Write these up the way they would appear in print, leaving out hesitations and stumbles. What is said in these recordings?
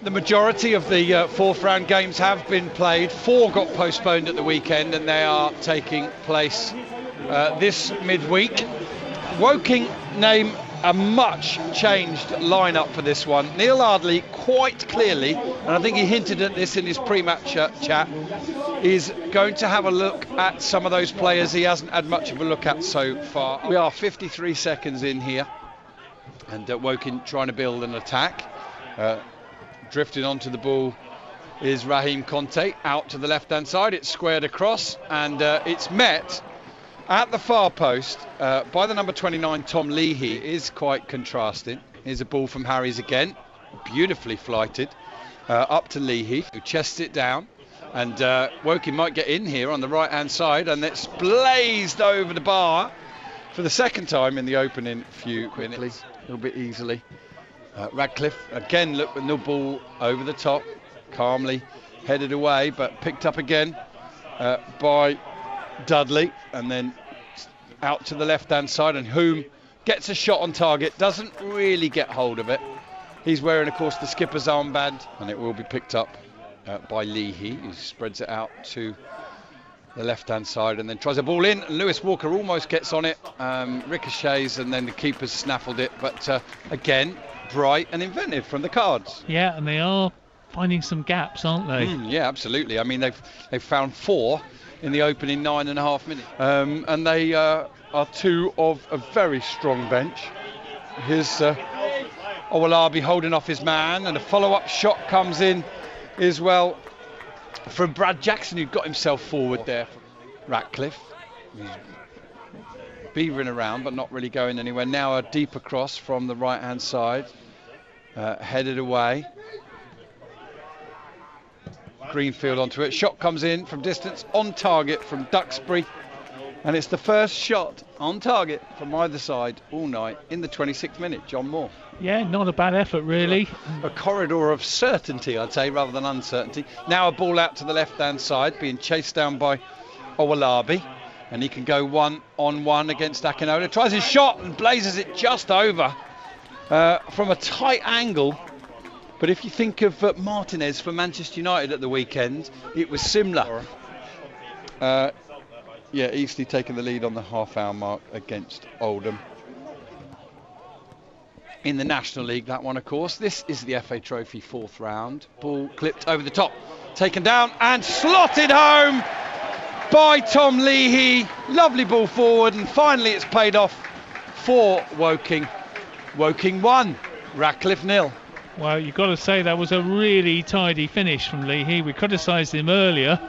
The majority of the fourth round games have been played. 4 got postponed at the weekend, and they are taking place this midweek. Woking name a much changed lineup for this one. Neil Ardley quite clearly, and I think he hinted at this in his pre-match chat, is going to have a look at some of those players he hasn't had much of a look at so far. We are 53 seconds in here, and Woking trying to build an attack. Drifting onto the ball is Raheem Conte, out to the left-hand side. It's squared across, and it's met at the far post by the number 29, Tom Leahy. Is quite contrasting. Here's a ball from Harries again, beautifully flighted, up to Leahy, who chests it down, and Woking might get in here on the right-hand side, and it's blazed over the bar for the second time in the opening few minutes, a little bit easily. Radcliffe again, look, with no ball over the top, calmly headed away, but picked up again by Dudley, and then out to the left-hand side, and Hume gets a shot on target, doesn't really get hold of it. He's wearing, of course, the skipper's armband, and it will be picked up by Leahy, who spreads it out to the left-hand side and then tries a ball in, and Lewis Walker almost gets on it, ricochets, and then the keeper's snaffled it, but again, bright and inventive from the Cards. Yeah, and they are finding some gaps, aren't they? Yeah, absolutely. I mean, they've found 4 in the opening 9.5 minutes, and they are 2 of a very strong bench. Here's Owolabi holding off his man, and a follow-up shot comes in as well from Brad Jackson, who got himself forward there. Radcliffe, he's beavering around but not really going anywhere. Now a deeper cross from the right-hand side, headed away. Greenfield onto it. Shot comes in from distance, on target from Duxbury, and it's the first shot on target from either side all night in the 26th minute. John Moore. Yeah, not a bad effort really. A corridor of certainty, I'd say, rather than uncertainty. Now a ball out to the left-hand side, being chased down by Owolabi, and he can go 1-on-1 against Akinola. Tries his shot and blazes it just over from a tight angle. But if you think of Martinez for Manchester United at the weekend, it was similar. Yeah, Eastleigh taking the lead on the half-hour mark against Oldham. In the National League, that one, of course. This is the FA Trophy 4th round. Ball clipped over the top, taken down and slotted home by Tom Leahy. Lovely ball forward, and finally it's paid off for Woking. Woking 1, Radcliffe 0. Well, you've got to say that was a really tidy finish from Leahy. We criticised him earlier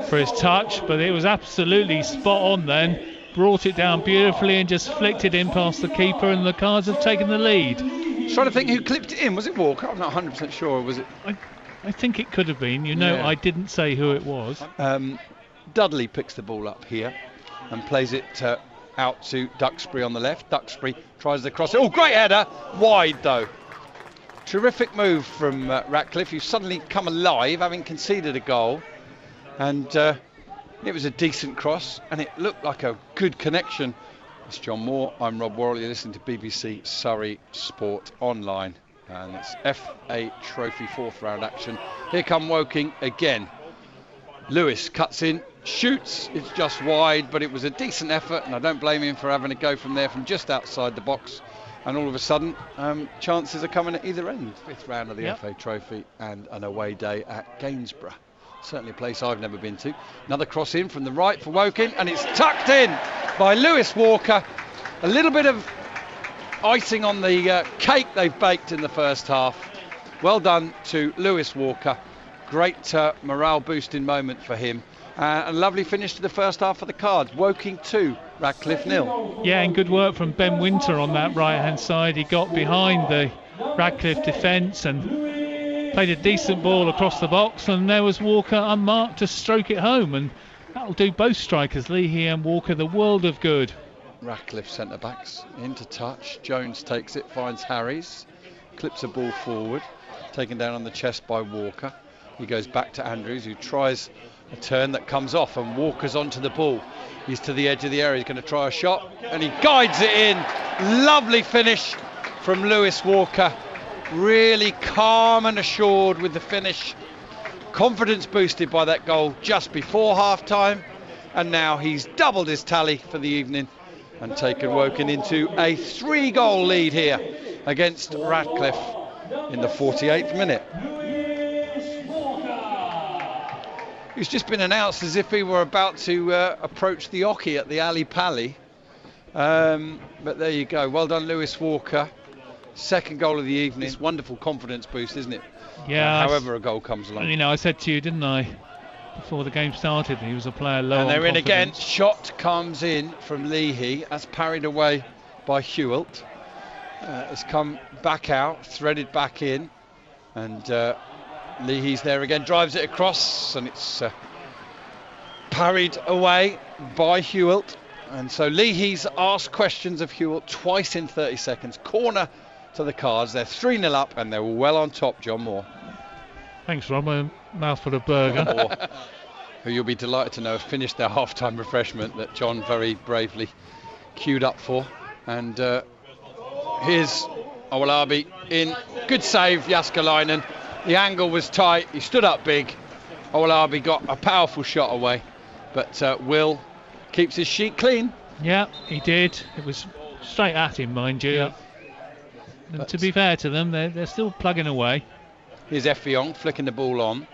for his touch, but it was absolutely spot on then. Brought it down beautifully and just flicked it in past the keeper, and the Cards have taken the lead. Trying to think who clipped it in. Was it Walker? I'm not 100% sure. Was it? I think it could have been. Yeah. I didn't say who it was. Dudley picks the ball up here and plays it out to Duxbury on the left. Duxbury tries to cross it. Oh, great header. Wide, though. Terrific move from Radcliffe, who's suddenly come alive, having conceded a goal. And it was a decent cross, and it looked like a good connection. It's John Moore. I'm Rob Worrell. You're listening to BBC Surrey Sport Online. And it's FA Trophy 4th round action. Here come Woking again. Lewis cuts in, shoots. It's just wide, but it was a decent effort, and I don't blame him for having a go from there, from just outside the box. And all of a sudden, chances are coming at either end. 5th round of the FA Trophy and an away day at Gainsborough. Certainly a place I've never been to. Another cross in from the right for Woking, and it's tucked in by Lewis Walker. A little bit of icing on the cake they've baked in the first half. Well done to Lewis Walker. Great morale boosting moment for him. A lovely finish to the first half for the Cards. Woking 2, Radcliffe 0. Yeah, and good work from Ben Winter on that right-hand side. He got behind the Radcliffe defence and played a decent ball across the box, and there was Walker unmarked to stroke it home, and that'll do both strikers, Leahy and Walker, the world of good. Radcliffe centre-backs into touch. Jones takes it, finds Harries, clips a ball forward, taken down on the chest by Walker. He goes back to Andrews, who tries a turn that comes off, and Walker's onto the ball. He's to the edge of the area. He's going to try a shot, and he guides it in. Lovely finish from Lewis Walker. really calm and assured with the finish. Confidence boosted by that goal just before half-time, and now he's doubled his tally for the evening and taken Woking into a 3-goal lead here against Radcliffe in the 48th minute. He's just been announced as if he were about to approach the Oki at the Ali Pali. But there you go. Well done, Lewis Walker. Second goal of the evening. It's wonderful confidence boost, isn't it? Yeah. However a goal comes along. You know, I said to you, didn't I, before the game started, he was a player low on confidence. And they're in again. Shot comes in from Leahy. That's parried away by Hewelt. It's come back out, threaded back in, and Leahy's there again, drives it across, and it's parried away by Hewelt. And so Leahy's asked questions of Hewelt twice in 30 seconds. Corner to the Cards. They're 3-0 up, and they're well on top, John Moore. Thanks, Rob. A mouthful of burger. Who you'll be delighted to know have finished their half-time refreshment that John very bravely queued up for. And here's Owolabi in. Good save, Jaskalainen. The angle was tight. He stood up big. Owolabi got a powerful shot away. But Will keeps his sheet clean. Yeah, he did. It was straight at him, mind you. Yeah. And to be fair to them, they're still plugging away. Here's Effiong flicking the ball on,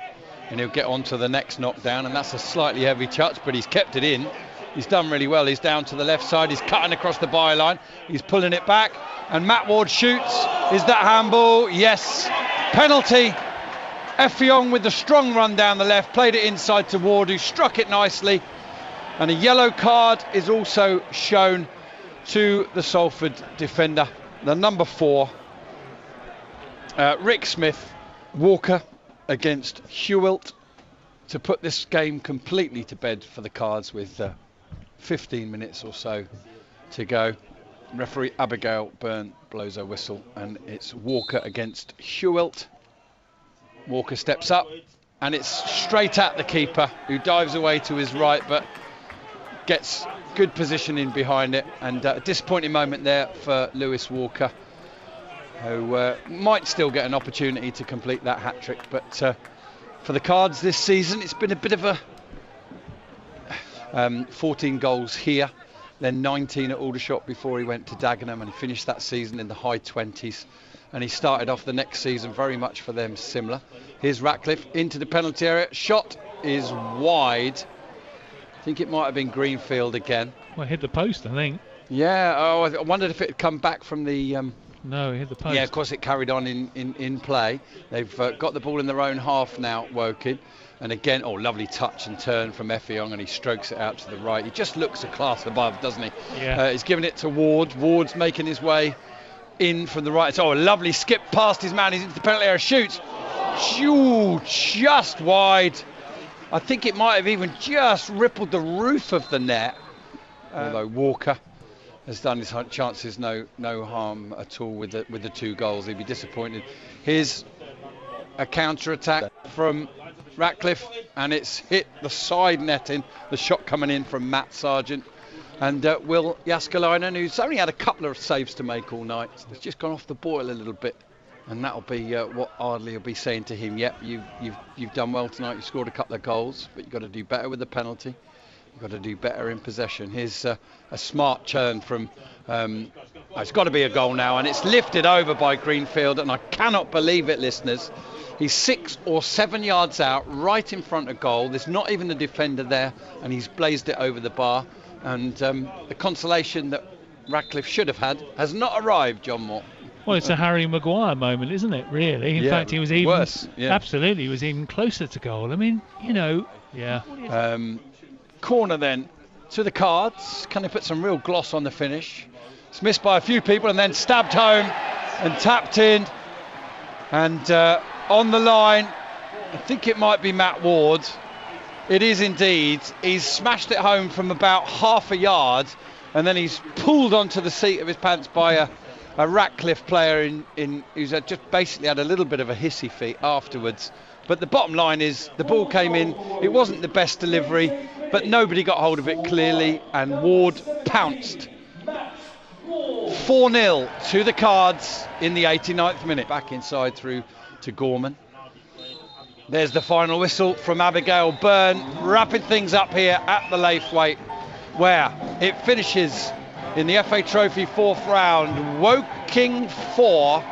and he'll get on to the next knockdown, and that's a slightly heavy touch, but he's kept it in. He's done really well. He's down to the left side. He's cutting across the byline. He's pulling it back, and Matt Ward shoots. Is that handball? Yes. Penalty. Effiong with the strong run down the left, played it inside to Ward, who struck it nicely. And a yellow card is also shown to the Salford defender, the number 4, Rick Smith. Walker against Hewelt to put this game completely to bed for the Cards with 15 minutes or so to go. Referee Abigail Byrne blows her whistle, and it's Walker against Hewelt. Walker steps up, and it's straight at the keeper, who dives away to his right, but gets good positioning behind it. And a disappointing moment there for Lewis Walker, who might still get an opportunity to complete that hat-trick. But for the Cards this season, it's been a bit of a 14 goals here, then 19 at Aldershot before he went to Dagenham, and he finished that season in the high 20s. And he started off the next season very much for them similar. Here's Radcliffe into the penalty area. Shot is wide. I think it might have been Greenfield again. Well, it hit the post, I think. Yeah, I wondered if it had come back from the... No, it hit the post. Yeah, of course it carried on in play. They've got the ball in their own half now, Woking. And again, lovely touch and turn from Effiong, and he strokes it out to the right. He just looks a class above, doesn't he? Yeah. He's giving it to Ward. Ward's making his way in from the right. So a lovely skip past his man. He's into the penalty area. Shoots. Just wide. I think it might have even just rippled the roof of the net. Although Walker has done his chances no harm at all with the 2 goals. He'd be disappointed. Here's a counter-attack from Radcliffe, and it's hit the side netting. The shot coming in from Matt Sargent. And Will Jaskalainen, who's only had a couple of saves to make all night, has just gone off the boil a little bit. And that'll be what Ardley will be saying to him. Yep, you've done well tonight. You scored a couple of goals, but you've got to do better with the penalty. You've got to do better in possession. Here's a smart turn from... it's got to be a goal now, and it's lifted over by Greenfield, and I cannot believe it, listeners. He's 6 or 7 yards out, right in front of goal. There's not even a defender there, and he's blazed it over the bar. And the consolation that Radcliffe should have had has not arrived, John Moore. Well, it's a Harry Maguire moment, isn't it, really? In fact, he was even... Worse, yeah. Absolutely, he was even closer to goal. I mean, yeah. Corner then to the Cards. Can they put some real gloss on the finish? It's missed by a few people and then stabbed home and tapped in. And on the line, I think it might be Matt Ward. It is indeed. He's smashed it home from about half a yard, and then he's pulled onto the seat of his pants by a Radcliffe player who's just basically had a little bit of a hissy fit afterwards. But the bottom line is the ball came in. It wasn't the best delivery, but nobody got hold of it clearly, and Ward pounced 4-0 to the Cards in the 89th minute. Back inside through to Gorman. There's the final whistle from Abigail Byrne, wrapping things up here at the Laithwaite, where it finishes in the FA Trophy 4th round. Woking 4,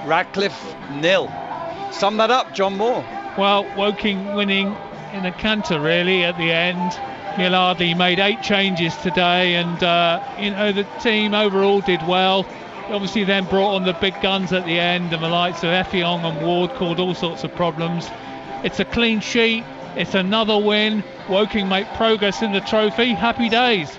Radcliffe 0. Sum that up, John Moore. Well, Woking winning in a canter really at the end. Gilardi made 8 changes today, and the team overall did well. Obviously then brought on the big guns at the end, and the likes of Effiong and Ward caused all sorts of problems. It's a clean sheet, it's another win. Woking make progress in the trophy. Happy days.